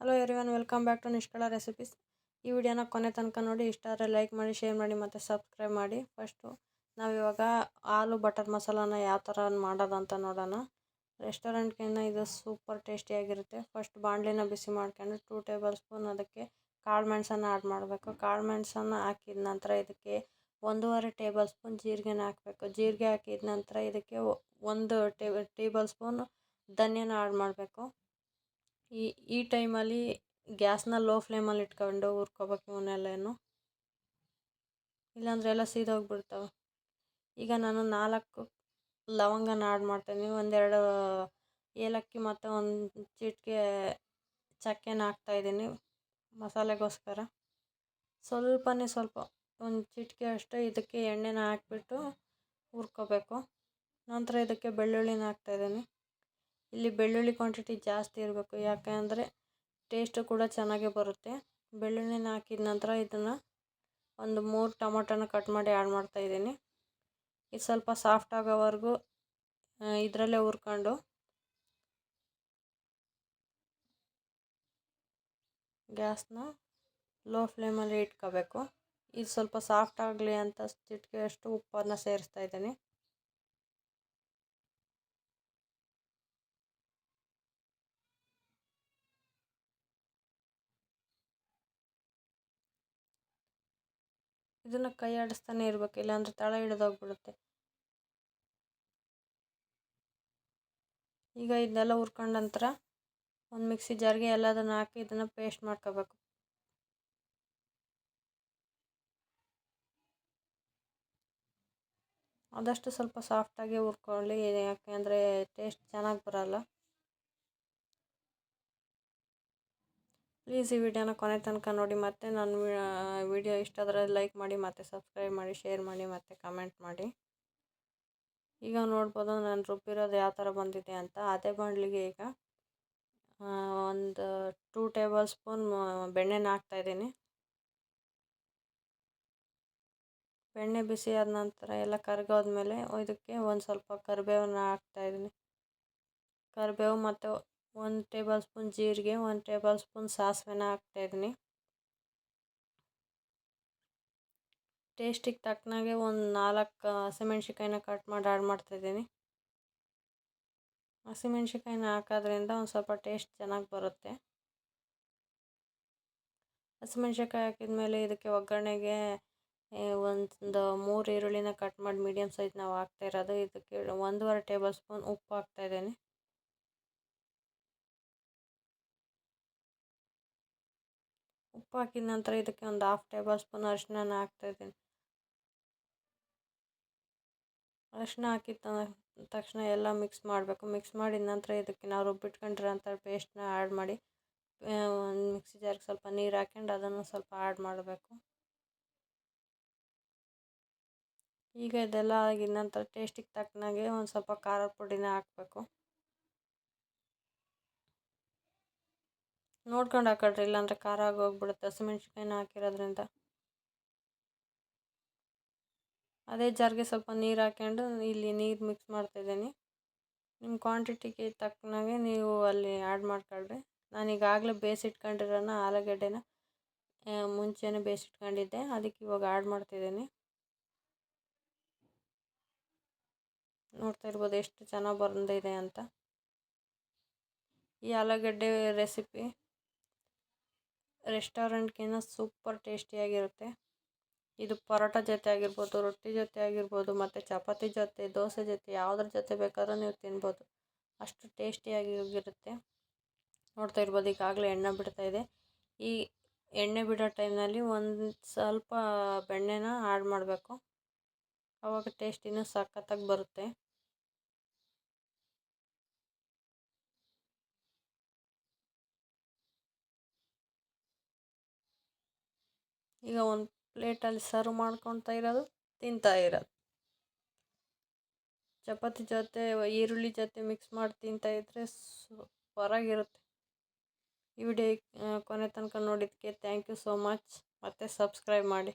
Hello everyone, welcome back to Nishkala recipes. ಈ ವಿಡಿಯೋನ ಕೊನೆ ತನಕ ನೋಡಿ. ಇಷ್ಟ ಆದರೆ ಲೈಕ್ ಮಾಡಿ, ಶೇರ್ ಮಾಡಿ ಮತ್ತು ಸಬ್ಸ್ಕ್ರೈಬ್ ಮಾಡಿ. ಫಸ್ಟು ನಾವಿವಾಗ ಆಲೂ ಬಟರ್ ಮಸಾಲಾನ ಯಾವ ಥರ ಮಾಡೋದು ಅಂತ ನೋಡೋಣ. ರೆಸ್ಟೋರೆಂಟ್ಗಿನ್ನ ಇದು ಸೂಪರ್ ಟೇಸ್ಟಿಯಾಗಿರುತ್ತೆ. ಫಸ್ಟ್ ಬಾಣಲಿನ ಬಿಸಿ ಮಾಡ್ಕೊಂಡು 2 ಟೇಬಲ್ ಸ್ಪೂನ್ ಅದಕ್ಕೆ ಕಾಳು ಮೆಣಸನ್ನು ಆ್ಯಡ್ ಮಾಡಬೇಕು. ಕಾಳು ಮೆಣಸನ್ನು ಹಾಕಿದ ನಂತರ ಇದಕ್ಕೆ 1.5 ಟೇಬಲ್ ಸ್ಪೂನ್ ಜೀರಿಗೆನ ಹಾಕಬೇಕು. ಜೀರಿಗೆ ಹಾಕಿದ ನಂತರ ಇದಕ್ಕೆ 1 ಟೇಬಲ್ ಸ್ಪೂನ್ ಧನಿಯಾನ ಆ್ಯಡ್ ಮಾಡಬೇಕು. ಈ ಟೈಮಲ್ಲಿ ಗ್ಯಾಸ್ನ ಲೋ ಫ್ಲೇಮಲ್ಲಿ ಇಟ್ಕೊಂಡು ಹುರ್ಕೋಬೇಕು ಇವನ್ನೆಲ್ಲನೂ, ಇಲ್ಲಾಂದರೆ ಎಲ್ಲ ಸೀದೋಗ್ಬಿಡ್ತವೆ. ಈಗ ನಾನು 4 ಲವಂಗನ ಆ್ಯಡ್ ಮಾಡ್ತಾಯಿದ್ದೀನಿ. 1-2 ಏಲಕ್ಕಿ ಮತ್ತು 1 ಚಿಟಿಕೆ ಚಕ್ಕೆನ ಹಾಕ್ತಾಯಿದ್ದೀನಿ ಮಸಾಲೆಗೋಸ್ಕರ. ಸ್ವಲ್ಪ 1 ಚಿಟಿಕೆ ಅಷ್ಟು ಇದಕ್ಕೆ ಎಣ್ಣೆನ ಹಾಕ್ಬಿಟ್ಟು ಹುರ್ಕೋಬೇಕು. ನಂತರ ಇದಕ್ಕೆ ಬೆಳ್ಳುಳ್ಳಿನ ಹಾಕ್ತಾಯಿದ್ದೀನಿ. ಇಲ್ಲಿ ಬೆಳ್ಳುಳ್ಳಿ ಕ್ವಾಂಟಿಟಿ ಜಾಸ್ತಿ ಇರಬೇಕು, ಯಾಕೆಂದರೆ ಟೇಸ್ಟು ಕೂಡ ಚೆನ್ನಾಗೇ ಬರುತ್ತೆ. ಬೆಳ್ಳುಳ್ಳಿನ ಹಾಕಿದ ನಂತರ ಇದನ್ನು 3 ಟೊಮೊಟೊನ ಕಟ್ ಮಾಡಿ ಆ್ಯಡ್ ಮಾಡ್ತಾಯಿದ್ದೀನಿ. ಇದು ಸ್ವಲ್ಪ ಸಾಫ್ಟ್ ಆಗೋವರೆಗೂ ಇದರಲ್ಲೇ ಹುರ್ಕೊಂಡು ಗ್ಯಾಸ್ನ ಲೋ ಫ್ಲೇಮಲ್ಲಿ ಇಟ್ಕೋಬೇಕು. ಇದು ಸ್ವಲ್ಪ ಸಾಫ್ಟ್ ಆಗಲಿ ಅಂತ ಚಿಟಿಕೆಯಷ್ಟು ಉಪ್ಪನ್ನು ಸೇರಿಸ್ತಾ ಇದ್ದೀನಿ. ಇದನ್ನು ಕೈ ಆಡಿಸ್ತಾನೆ ಇರಬೇಕು, ಇಲ್ಲಾಂದರೆ ತಳ ಹಿಡಿದೋಗ್ಬಿಡುತ್ತೆ. ಈಗ ಇದನ್ನೆಲ್ಲ ಹುರ್ಕೊಂಡ ನಂತರ ಒಂದು ಮಿಕ್ಸಿ ಜಾರ್ಗೆ ಎಲ್ಲದನ್ನು ಹಾಕಿ ಇದನ್ನು ಪೇಸ್ಟ್ ಮಾಡ್ಕೋಬೇಕು. ಆದಷ್ಟು ಸ್ವಲ್ಪ ಸಾಫ್ಟಾಗಿ ಹುರ್ಕೊಳ್ಳಿ, ಯಾಕೆಂದರೆ ಟೇಸ್ಟ್ ಚೆನ್ನಾಗಿ ಬರೋಲ್ಲ. ಪ್ಲೀಸ್ ಈ ವಿಡಿಯೋನ ಕೊನೆ ತನಕ ನೋಡಿ. ಮತ್ತು ನನ್ನ ವಿಡಿಯೋ ಇಷ್ಟ ಆದರೆ ಲೈಕ್ ಮಾಡಿ ಮತ್ತು ಸಬ್ಸ್ಕ್ರೈಬ್ ಮಾಡಿ, ಶೇರ್ ಮಾಡಿ ಮತ್ತು ಕಮೆಂಟ್ ಮಾಡಿ. ಈಗ ನೋಡ್ಬೋದು ನಾನು ರುಬ್ಬಿರೋದು ಯಾವ ಥರ ಬಂದಿದೆ ಅಂತ. ಅದೇ ಬಾಣಲಿಗೆ ಈಗ 2 ಟೇಬಲ್ ಸ್ಪೂನ್ ಬೆಣ್ಣೆನ ಹಾಕ್ತಾಯಿದ್ದೀನಿ. ಬೆಣ್ಣೆ ಬಿಸಿ ಆದ ನಂತರ ಎಲ್ಲ ಕರಗೋದ್ಮೇಲೆ ಇದಕ್ಕೆ ಸ್ವಲ್ಪ ಕರಿಬೇವನ್ನ ಹಾಕ್ತಾಯಿದ್ದೀನಿ. ಕರಿಬೇವು ಮತ್ತು 1 ಟೇಬಲ್ ಸ್ಪೂನ್ ಜೀರಿಗೆ, 1 ಟೇಬಲ್ ಸ್ಪೂನ್ ಸಾಸಿವೆನ ಹಾಕ್ತಾಯಿದ್ದೀನಿ. ಟೇಸ್ಟಿಗೆ ತಕ್ಕನಾಗೆ 4 ಹಸಿಮೆಣ್ಸಿಕಾಯಿನ ಕಟ್ ಮಾಡಿ ಆ್ಯಡ್ ಮಾಡ್ತಾಯಿದ್ದೀನಿ. ಹಸಿಮೆಣ್ಸಿಕಾಯಿನ ಹಾಕೋದ್ರಿಂದ ಸ್ವಲ್ಪ ಟೇಸ್ಟ್ ಚೆನ್ನಾಗಿ ಬರುತ್ತೆ. ಹಸಿಮೆಣ್ಸಿಕಾಯಿ ಹಾಕಿದ್ಮೇಲೆ ಇದಕ್ಕೆ ಒಗ್ಗರಣೆಗೆ 3 ಈರುಳ್ಳಿನ ಕಟ್ ಮಾಡಿ ಮೀಡಿಯಮ್ ಸೈಜ್ ನಾವು ಹಾಕ್ತಾಯಿರೋದು. ಇದಕ್ಕೆ 1.5 ಟೇಬಲ್ ಸ್ಪೂನ್ ಉಪ್ಪು ಹಾಕ್ತಾಯಿದ್ದೀನಿ. ಉಪ್ಪು ಹಾಕಿದ ನಂತರ ಇದಕ್ಕೆ 1/2 ಟೇಬಲ್ ಸ್ಪೂನ್ ಅರಿಶಿನ ಹಾಕ್ತಾಯಿದ್ದೀನಿ. ಅರಿಶಿನ ಹಾಕಿದ ತಕ್ಷಣ ಎಲ್ಲ ಮಿಕ್ಸ್ ಮಾಡಬೇಕು. ಮಿಕ್ಸ್ ಮಾಡಿದ ನಂತರ ಇದಕ್ಕೆ ನಾವು ರುಬ್ಬಿಟ್ಕೊಂಡಿರೋಂಥ ಪೇಸ್ಟ್ನ ಆ್ಯಡ್ ಮಾಡಿ ಒಂದು ಮಿಕ್ಸಿ ಜಾರ್ಗೆ ಸ್ವಲ್ಪ ನೀರು ಹಾಕ್ಕೊಂಡು ಅದನ್ನು ಸ್ವಲ್ಪ ಆ್ಯಡ್ ಮಾಡಬೇಕು. ಈಗ ಇದೆಲ್ಲ ಆಗಿದ ನಂತರ ಟೇಸ್ಟಿಗೆ ತಕ್ಕನಾಗೆ ಸ್ವಲ್ಪ ಖಾರದ ಪುಡಿನ ಹಾಕಬೇಕು. ನೋಡ್ಕೊಂಡು ಹಾಕೊಳ್ರಿ, ಇಲ್ಲಾಂದರೆ ಖಾರ ಆಗೋಗ್ಬಿಡುತ್ತೆ ಹಸಿಮೆಣ್ಸಿಕಾಯಿನ ಹಾಕಿರೋದ್ರಿಂದ. ಅದೇ ಜಾರ್ಗೆ ಸ್ವಲ್ಪ ನೀರು ಹಾಕ್ಕೊಂಡು ಇಲ್ಲಿ ನೀರು ಮಿಕ್ಸ್ ಮಾಡ್ತಾಯಿದ್ದೀನಿ. ನಿಮ್ಮ ಕ್ವಾಂಟಿಟಿಗೆ ತಕ್ಕನಾಗೆ ನೀವು ಅಲ್ಲಿ ಆ್ಯಡ್ ಮಾಡ್ಕೊಳ್ರಿ. ನಾನು ಈಗಾಗಲೇ ಬೇಯಿಸಿಟ್ಕೊಂಡಿರೋನ ಆಲೂಗಡ್ಡೆನ ಮುಂಚೆನೇ ಬೇಯಿಸಿಟ್ಕೊಂಡಿದ್ದೆ, ಅದಕ್ಕೆ ಇವಾಗ ಆ್ಯಡ್ ಮಾಡ್ತಿದ್ದೀನಿ. ನೋಡ್ತಾ ಇರ್ಬೋದು ಎಷ್ಟು ಚೆನ್ನಾಗಿ ಬಂದಿದೆ ಅಂತ. ಈ ಆಲೂಗಡ್ಡೆ ರೆಸಿಪಿ ರೆಸ್ಟೋರೆಂಟ್ಗಿನ್ನ ಸೂಪರ್ ಟೇಸ್ಟಿಯಾಗಿರುತ್ತೆ. ಇದು ಪರೋಟ ಜೊತೆ ಆಗಿರ್ಬೋದು, ರೊಟ್ಟಿ ಜೊತೆ ಆಗಿರ್ಬೋದು, ಮತ್ತು ಚಪಾತಿ ಜೊತೆ, ದೋಸೆ ಜೊತೆ, ಯಾವುದ್ರ ಜೊತೆ ಬೇಕಾದ್ರೂ ನೀವು ತಿನ್ಬೋದು. ಅಷ್ಟು ಟೇಸ್ಟಿಯಾಗಿರುತ್ತೆ. ನೋಡ್ತಾ ಇರ್ಬೋದು ಈಗಾಗಲೇ ಎಣ್ಣೆ ಬಿಡ್ತಾಯಿದೆ. ಈ ಎಣ್ಣೆ ಬಿಡೋ ಟೈಮ್ನಲ್ಲಿ ಸ್ವಲ್ಪ ಬೆಣ್ಣೆನ ಆ್ಯಡ್ ಮಾಡಬೇಕು, ಆವಾಗ ಟೇಸ್ಟ್ ಇನ್ನೂ ಸಖತ್ತಾಗಿ ಬರುತ್ತೆ. ಈಗ ಒಂದು ಪ್ಲೇಟಲ್ಲಿ ಸರ್ವ್ ಮಾಡ್ಕೊತಾ ಇರೋದು, ತಿಂತಾ ಇರೋದು. ಚಪಾತಿ ಜೊತೆ ಈರುಳ್ಳಿ ಜೊತೆ ಮಿಕ್ಸ್ ಮಾಡಿ ತಿಂತಾಯಿದ್ರೆ ಸೂಪರಾಗಿರುತ್ತೆ. ಈ ವಿಡಿಯೋ ಕೊನೆ ತನಕ ನೋಡಿದ್ದಕ್ಕೆ ಥ್ಯಾಂಕ್ ಯು ಸೋ ಮಚ್. ಮತ್ತು ಸಬ್ಸ್ಕ್ರೈಬ್ ಮಾಡಿ.